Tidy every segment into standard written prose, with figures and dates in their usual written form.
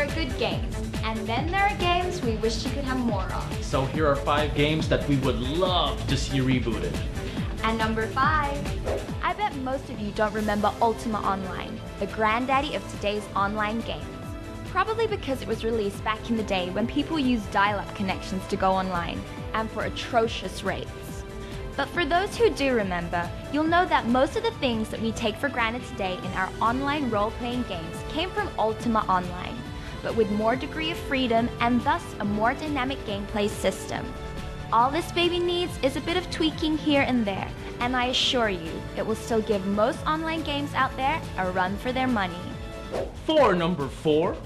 are good games, and then there are games we wish you could have more of. So here are 5 games that we would love to see rebooted. And number 5. I bet most of you don't remember Ultima Online, the granddaddy of today's online games. Probably because it was released back in the day when people used dial-up connections to go online, and for atrocious rates. But for those who do remember, you'll know that most of the things that we take for granted today in our online role-playing games came from Ultima Online, but with more degree of freedom and thus a more dynamic gameplay system. All this baby needs is a bit of tweaking here and there, and I assure you, it will still give most online games out there a run for their money. For number 4,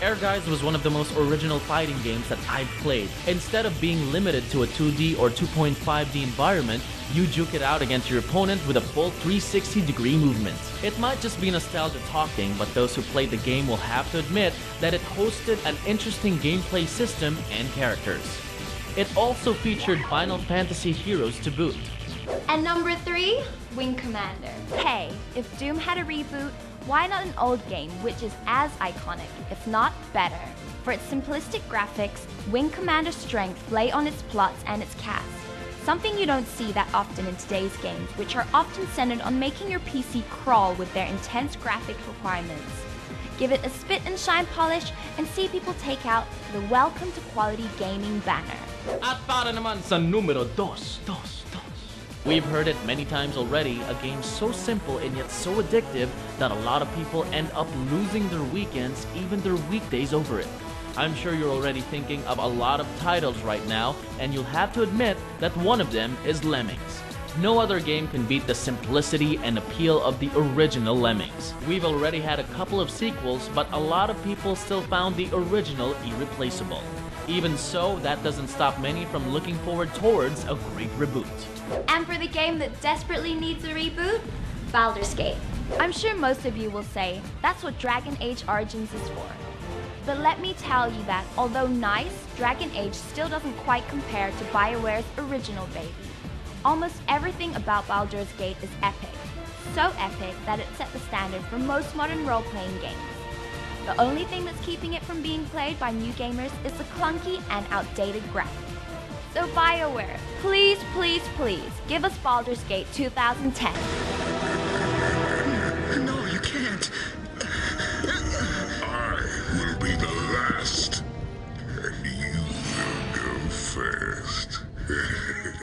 Air Guys was one of the most original fighting games that I've played. Instead of being limited to a 2D or 2.5D environment, you juke it out against your opponent with a full 360-degree movement. It might just be nostalgia talking, but those who played the game will have to admit that it hosted an interesting gameplay system and characters. It also featured Final Fantasy heroes to boot. And number 3, Wing Commander. Hey, if Doom had a reboot, why not an old game which is as iconic, if not better? For its simplistic graphics, Wing Commander's strength lay on its plots and its cast, something you don't see that often in today's games, which are often centered on making your PC crawl with their intense graphic requirements. Give it a spit and shine polish and see people take out the welcome to quality gaming banner. At para naman sa numero 2. We've heard it many times already, a game so simple and yet so addictive that a lot of people end up losing their weekends, even their weekdays over it. I'm sure you're already thinking of a lot of titles right now, and you'll have to admit that one of them is Lemmings. No other game can beat the simplicity and appeal of the original Lemmings. We've already had a couple of sequels, but a lot of people still found the original irreplaceable. Even so, that doesn't stop many from looking forward towards a great reboot. And for the game that desperately needs a reboot, Baldur's Gate. I'm sure most of you will say, that's what Dragon Age Origins is for. But let me tell you that, although nice, Dragon Age still doesn't quite compare to BioWare's original baby. Almost everything about Baldur's Gate is epic. So epic that it set the standard for most modern role-playing games. The only thing that's keeping it from being played by new gamers is the clunky and outdated graphics. So BioWare, please, please, please, give us Baldur's Gate 2010. No, you can't.